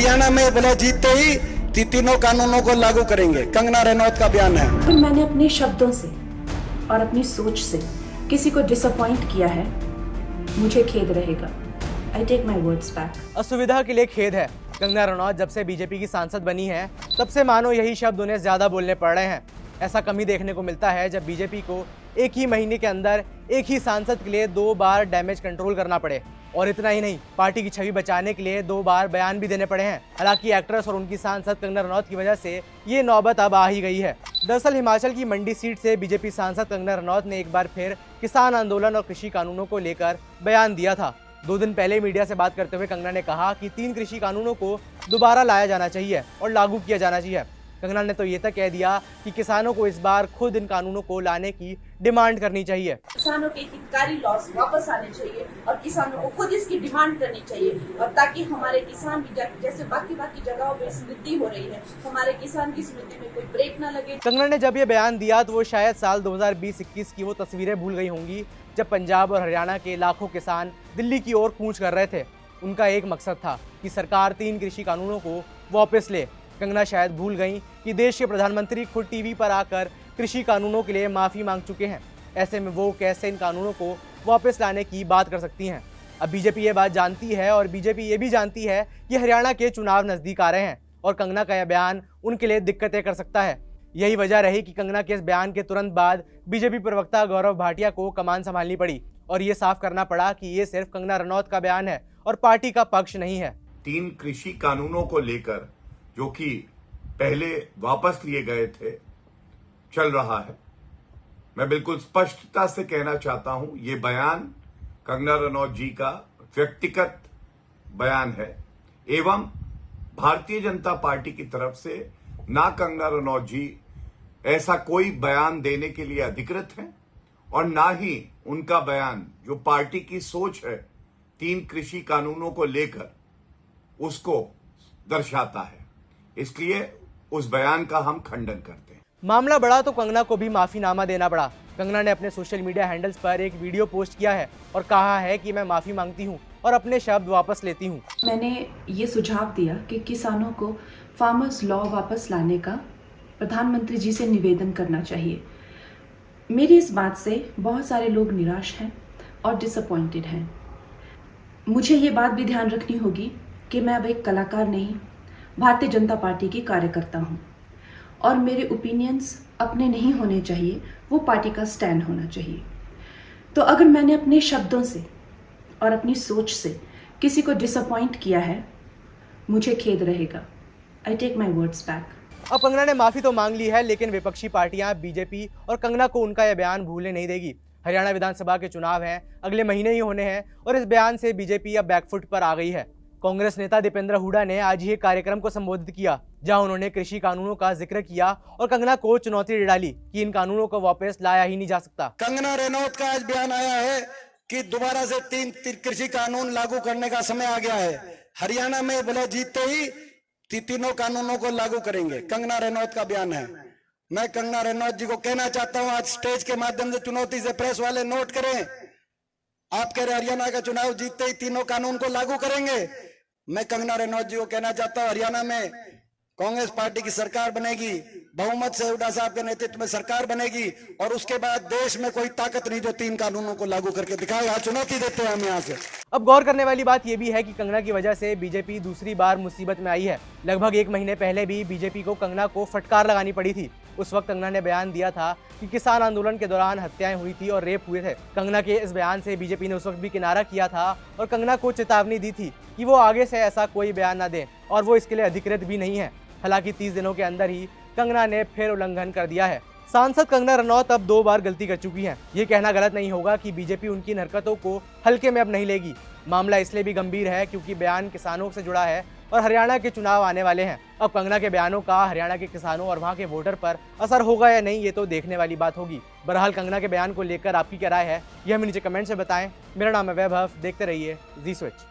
हरियाणा में बोला जीतते ही तीनों कानूनों को लागू करेंगे, कंगना रनौत का बयान है। फिर मैंने अपने शब्दों से और अपनी सोच से किसी को डिसअपॉइंट किया है, मुझे खेद रहेगा। I take my words back. असुविधा के लिए खेद है। कंगना रनौत जब से बीजेपी की सांसद बनी है तब से मानो यही शब्द उन्हें ज्यादा बोलने पड़ रहे हैं। ऐसा कम ही देखने को मिलता है जब बीजेपी को एक ही महीने के अंदर एक ही सांसद के लिए 2 बार डैमेज कंट्रोल करना पड़े। और इतना ही नहीं, पार्टी की छवि बचाने के लिए 2 बार बयान भी देने पड़े हैं। हालांकि एक्ट्रेस और उनकी सांसद कंगना रनौत की वजह से ये नौबत अब आ ही गई है। दरअसल हिमाचल की मंडी सीट से बीजेपी सांसद कंगना रनौत ने एक बार फिर किसान आंदोलन और कृषि कानूनों को लेकर बयान दिया था। 2 दिन पहले मीडिया से बात करते हुए कंगना ने कहा कि 3 कृषि कानूनों को दोबारा लाया जाना चाहिए और लागू किया जाना चाहिए। कंगना ने तो ये तक कह दिया कि किसानों को इस बार खुद इन कानूनों को लाने की डिमांड करनी चाहिए। किसानों के हितकारी लॉस वापस आने चाहिए और किसानों को खुद इसकी डिमांड करनी चाहिए, और ताकि हमारे किसान भी जैसे बाकी जगहों पे समृद्धि हो रही है, हमारे किसान की समृद्धि में कोई ब्रेक ना लगे। कंगना ने जब ये बयान दिया तो वो शायद साल 2020-21 की वो तस्वीरें भूल गई होंगी जब पंजाब और हरियाणा के लाखों किसान दिल्ली की ओर कूच कर रहे थे। उनका एक मकसद था कि सरकार 3 कृषि कानूनों को वापस ले। कंगना शायद भूल गईं कि देश के प्रधानमंत्री खुद टीवी पर आकर कृषि कानूनों के लिए माफी मांग चुके हैं। ऐसे में वो कैसे इन कानूनों को वापस लाने की बात कर सकती हैं। अब बीजेपी ये बात जानती है और बीजेपी ये भी जानती है कि हरियाणा के चुनाव नजदीक आ रहे हैं और कंगना का यह बयान उनके लिए दिक्कतें कर सकता है। यही वजह रही कि कंगना के इस बयान के तुरंत बाद बीजेपी प्रवक्ता गौरव भाटिया को कमान संभालनी पड़ी और ये साफ करना पड़ा कि ये सिर्फ कंगना रनौत का बयान है और पार्टी का पक्ष नहीं है। 3 कृषि कानूनों को लेकर जो कि पहले वापस लिए गए थे चल रहा है। मैं बिल्कुल स्पष्टता से कहना चाहता हूं, ये बयान कंगना रनौत जी का व्यक्तिगत बयान है एवं भारतीय जनता पार्टी की तरफ से ना कंगना रनौत जी ऐसा कोई बयान देने के लिए अधिकृत हैं और ना ही उनका बयान जो पार्टी की सोच है 3 कृषि कानूनों को लेकर उसको दर्शाता है। इसलिए उस बयान का हम खंडन करते हैं। मामला बड़ा तो कंगना को भी माफीनामा देना पड़ा। कंगना ने अपने सोशल मीडिया हैंडल्स पर एक वीडियो पोस्ट किया है और कहा है कि मैं माफी मांगती हूं और अपने शब्द वापस लेती हूं। मैंने ये सुझाव दिया कि किसानों को फार्मर्स लॉ वापस लाने का प्रधानमंत्री जी से निवेदन करना चाहिए। मेरी इस बात से बहुत सारे लोग निराश हैं और डिसअपॉइंटेड हैं। मुझे ये बात भी ध्यान रखनी होगी कि मैं अब एक कलाकार नहीं, भारतीय जनता पार्टी की कार्यकर्ता हूँ और मेरे ओपिनियंस अपने नहीं होने चाहिए, वो पार्टी का स्टैंड होना चाहिए। तो अगर मैंने अपने शब्दों से और अपनी सोच से किसी को डिसअपॉइंट किया है, मुझे खेद रहेगा। I take my words back. अब कंगना ने माफी तो मांग ली है, लेकिन विपक्षी पार्टियां बीजेपी और कंगना को उनका यह बयान भूलने नहीं देगी। हरियाणा विधानसभा के चुनाव हैं, अगले महीने ही होने हैं और इस बयान से बीजेपी अब बैकफुट पर आ गई है। कांग्रेस नेता दीपेंद्र हुड्डा ने आज ही एक कार्यक्रम को संबोधित किया जहां उन्होंने कृषि कानूनों का जिक्र किया और कंगना को चुनौती डाली कि इन कानूनों को वापस लाया ही नहीं जा सकता। कंगना रनौत का आज बयान आया है कि दोबारा से 3 कृषि कानून लागू करने का समय आ गया है। हरियाणा में बोला जीतते ही तीनों कानूनों को लागू करेंगे, कंगना रनौत का बयान है। मैं कंगना रनौत जी को कहना चाहता हूं, आज स्टेज के माध्यम से चुनौती से प्रेस वाले नोट करें। आप कह रहे हरियाणा का चुनाव जीतते ही तीनों कानून को लागू करेंगे। मैं कंगना रनौत जी को कहना चाहता हूं, हरियाणा में कांग्रेस पार्टी की सरकार बनेगी, बहुमत से हुड्डा साहब के नेतृत्व में सरकार बनेगी और उसके बाद देश में कोई ताकत नहीं जो 3 कानूनों को लागू करके दिखाएगा। चुनौती देते हैं हम यहाँ से। अब गौर करने वाली बात यह भी है कि कंगना की वजह से बीजेपी दूसरी बार मुसीबत में आई है। लगभग 1 महीने पहले भी बीजेपी को कंगना को फटकार लगानी पड़ी थी। उस वक्त कंगना ने बयान दिया था कि किसान आंदोलन के दौरान हत्याएं हुई थी और रेप हुए थे। कंगना के इस बयान से बीजेपी ने उस वक्त भी किनारा किया था और कंगना को चेतावनी दी थी कि वो आगे से ऐसा कोई बयान ना दें और वो इसके लिए अधिकृत भी नहीं है। हालांकि 30 दिनों के अंदर ही कंगना ने फिर उल्लंघन कर दिया है। सांसद कंगना रनौत अब 2 बार गलती कर चुकी हैं। ये कहना गलत नहीं होगा कि बीजेपी उनकी इन हरकतों को हल्के में अब नहीं लेगी। मामला इसलिए भी गंभीर है क्योंकि बयान किसानों से जुड़ा है और हरियाणा के चुनाव आने वाले हैं। अब कंगना के बयानों का हरियाणा के किसानों और वहां के वोटर पर असर होगा या नहीं, ये तो देखने वाली बात होगी। बहरहाल कंगना के बयान को लेकर आपकी क्या राय है, यह हमें नीचे कमेंट से बताएं। मेरा नाम है वैभव, देखते रहिए जी स्विच।